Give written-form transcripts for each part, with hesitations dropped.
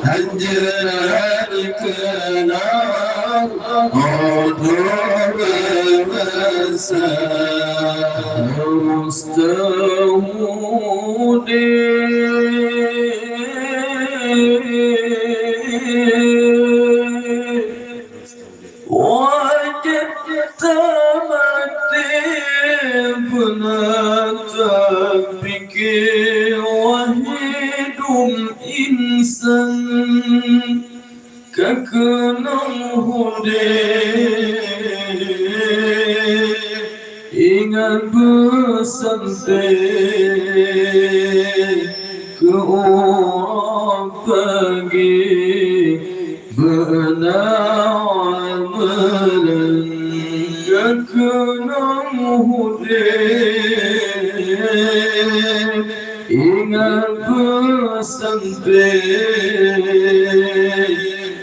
هجر الكلام عطر مساء مستودي وجدت ابنتك بك وحيد إنسان ككنه ingat bersampai ke orang pergi beramalan kekena muhdir ingat bersampai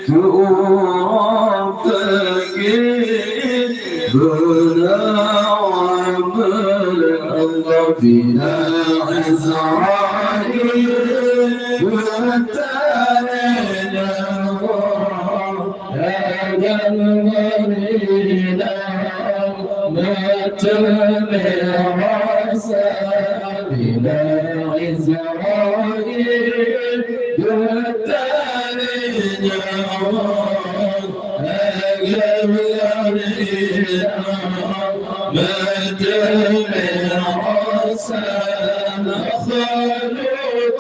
ke orang pergi بنا عزرائيل وتالينا هذا المريد ما تمر بنا عزرائيل وتالينا هذا المريد ما تمر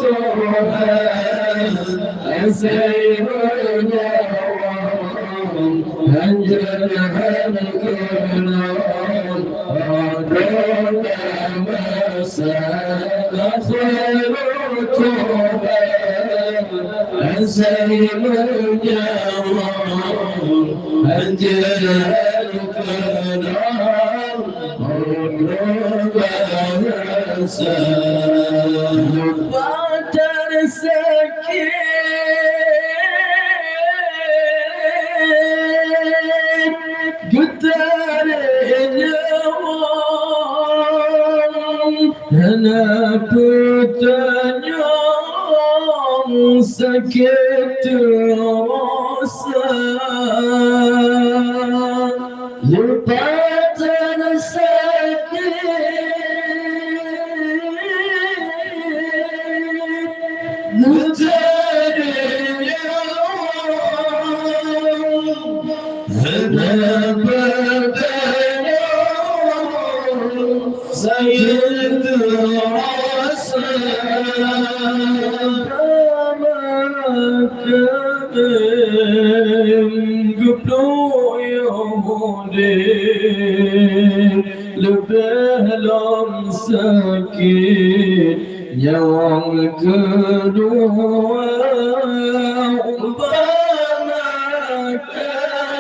خلوتها أسير اليوم أنجلها الكلام عدل مساء خلوتها أسير اليوم أنجلها الكلام Batar sakit getar nyawang hana bertanya sakit terasa Batar سيد رسول قبلوا يهودي لبهلم سكين يوم كدوا وبانا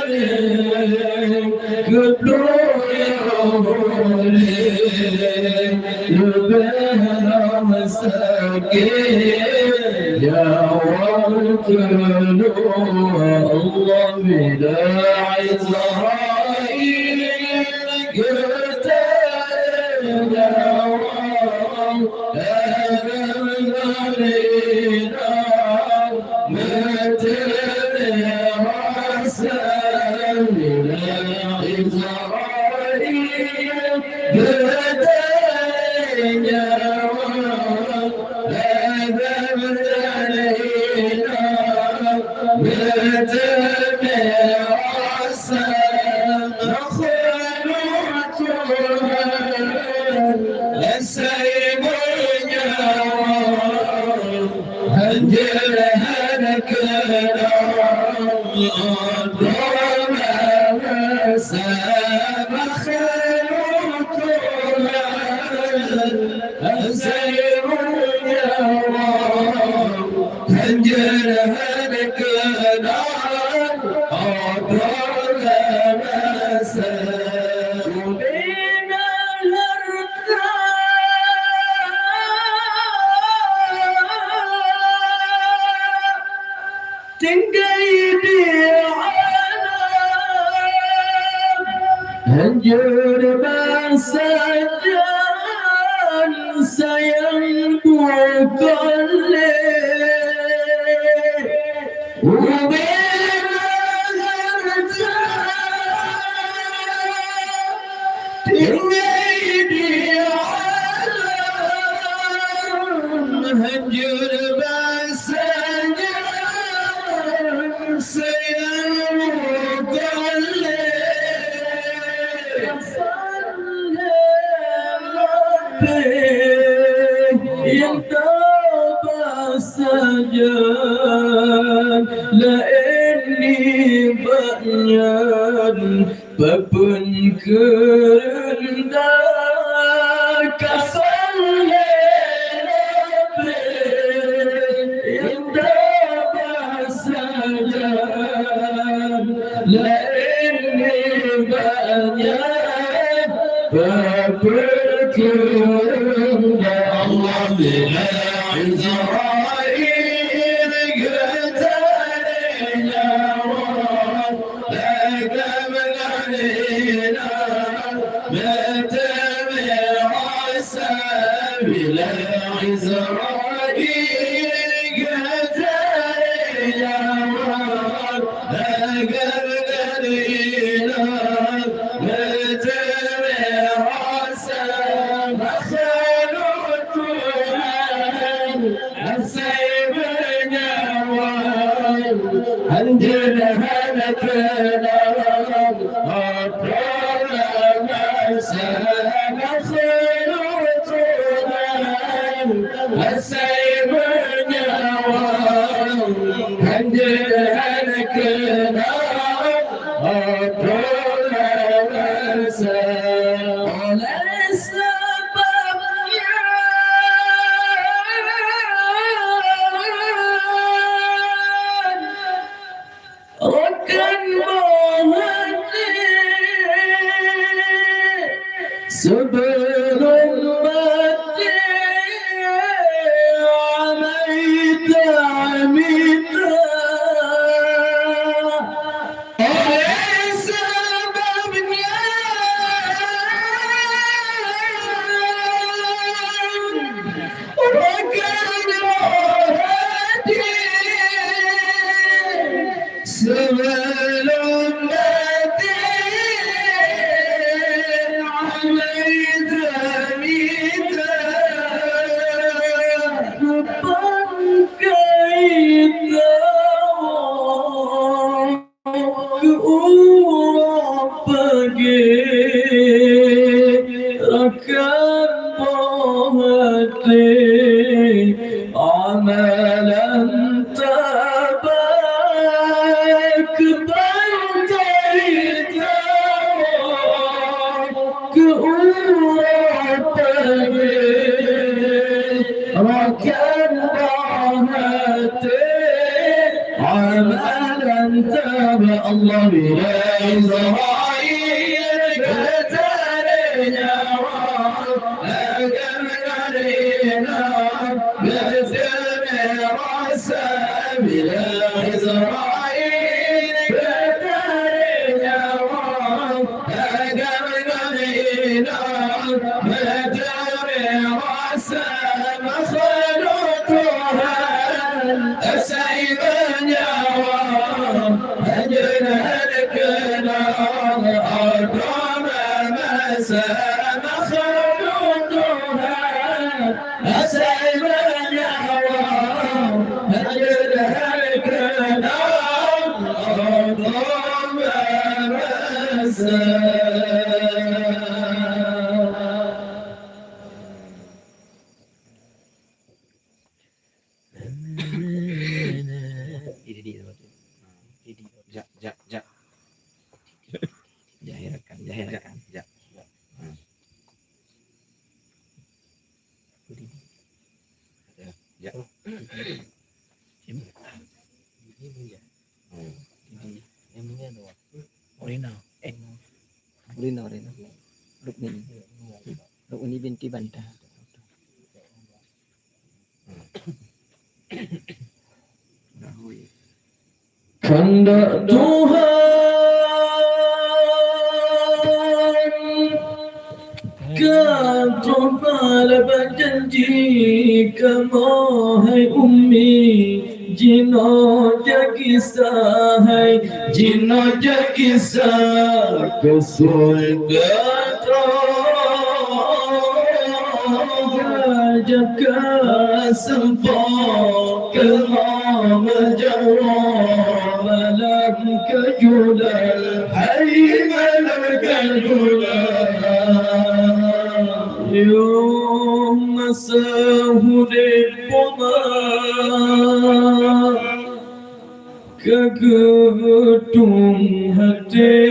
كريم قبلوا يهودي لبهلم سكين يوم كدوا الله بلا عزرائيل Anjur bersajan sayang bukanlah هنجر بس سيموت الليل صلي ربي ينتاب السجاد لاني بنيان ببنكر عندك صلي ربي ينتاب السجاد لاني بنيان ببنكر الله بلا عزرائيل قتلنا لا قبل علينا مات براسه بلا عزرائيل قتلنا لا قبل علينا مات براسه عندنا هلكنا أطرنا مسانا خلوتنا السيب نوام عندنا هلكنا أطرنا مسانا سبل أمتي عميت عميتا وليس مبنيا وكان مرادي سبل عملا تباك بيتك ركن عملا تبا الله بلا إسرائيل قتلنا علينا بثمر راسه بلا إسرائيل قتلنا علينا بثمر راسه مخلوقها السيب نوام أجل هلكنا أرقام مساء مخلوقها السيب نوام أجل هلكنا أرقام مساء Jahirakan. Rina. Rukmini binti Bantah. Kehendak Tuhan kau telah berjanji kamu hai ummi Jino kisah hai Jino kisah ke surga Jaka sempok kelam jawab Malam kejulal Hai malam kejulal Yom masahudib pomar Kegetung hati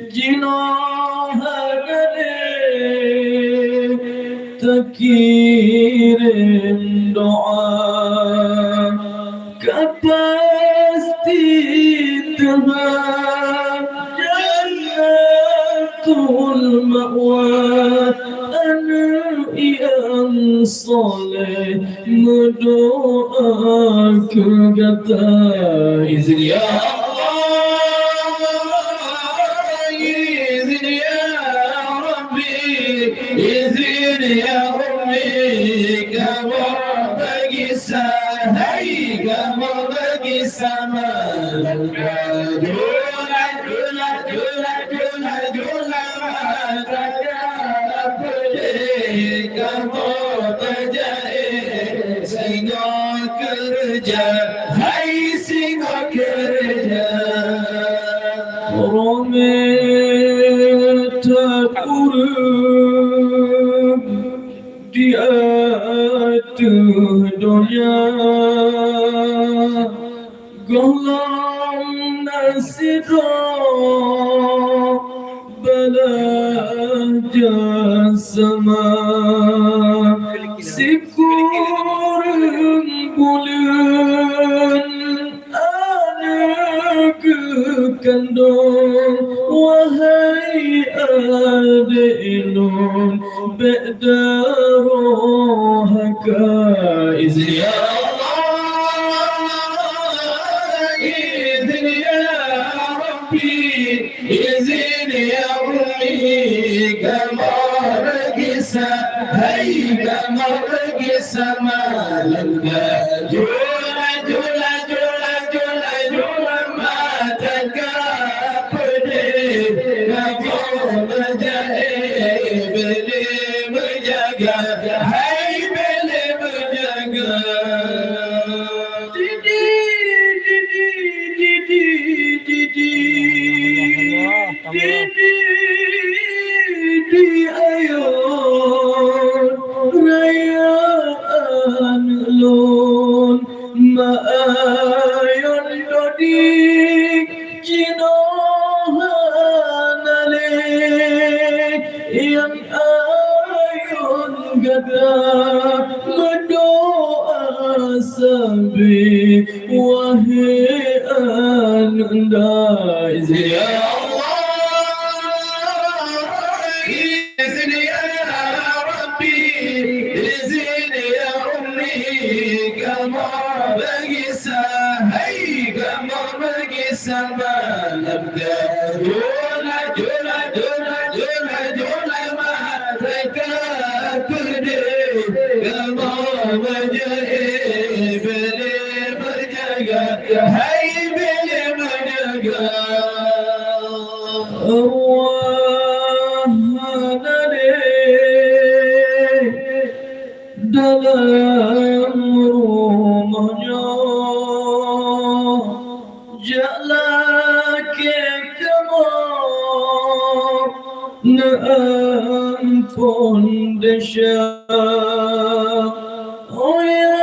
Jino hagane Terkirim doa Kapasti Tuhan Jannatul ma'wah Anak yang soleh Berdoa kata Izin ya Allah Izin ya Rabbi Izin ya Rabbi Kamu bagi sahai Kamu bagi sama Kamu berjaya singa kerja Hai singa kerja Romet urut di atas dunia Golam nasirah belajar sama Sikur bulan anak kandung Wahai adilun Ba'da rohaka Izin ya Allah Izin ya Rabbi Izin ya Rabbi Kamu bagi sahai Kamu bagi sama Jula jula jula jula jula mataka pedih Kamu berjaya boleh berjaga Hai boleh berjaga Didi Didi Didi Didi Didi Di ayun rayaan lun Ma'ayun dodi jinohanale Yang ayun gada berdoa sabi Wahai anda Izin ya إذن يا ربي إذن يا أمي كما بقي سهي كما بقي سما نبدأ جولا جولا جولا جولا جولا ما تكاكدي كما بجئي بلي برجقا هاي بلي برجقا dalam rumahnya jalake kamu ampun desya oh ya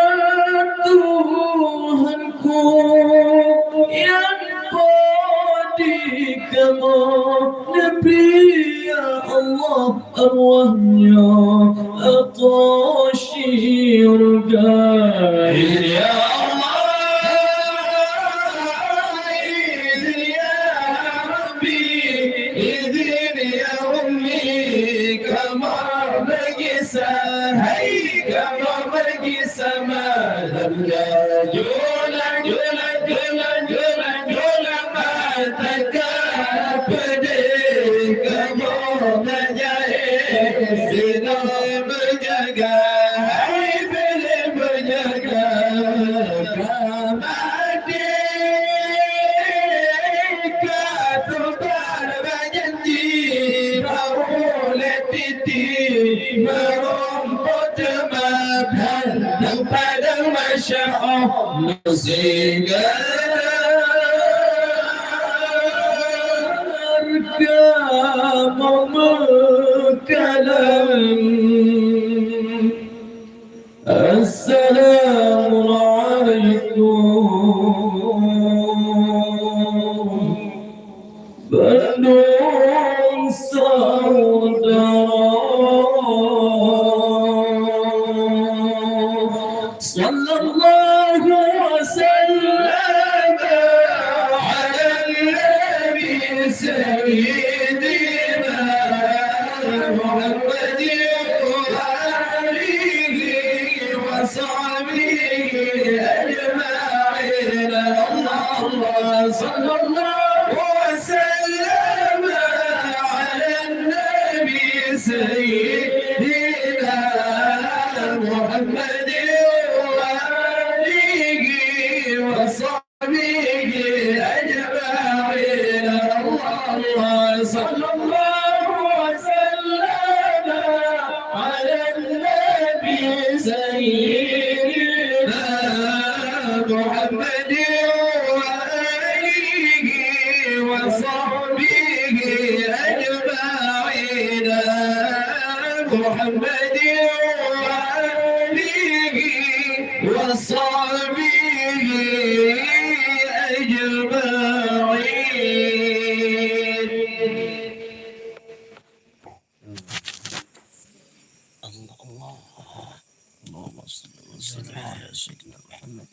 Tuhanku yang padi kamu Nabi ya Allah arwahnya أطاشير قايل يا الله إذن يا ربي إذن يا أمي كما بقي سهي كما بقي سما جولا جولا جولا جولا جولا ما تكابدي كما بجائي زنا berjaga, hai boleh berjaga. شاء نصيب أركام كلام السلام عليكم بدون سوداء صلى الله وسلم على النبي سيدنا محمد وآله وصحبه أجمعين الله صلى الله وسلم على النبي سيدنا محمد وآله وصحبه أجمعين الله صلى الله وسلم على النبي سيدنا محمد وآله وصحبه أجمعين محمد وآله وصحبه أجمعين اللهم صل وسلم على سيدنا محمد.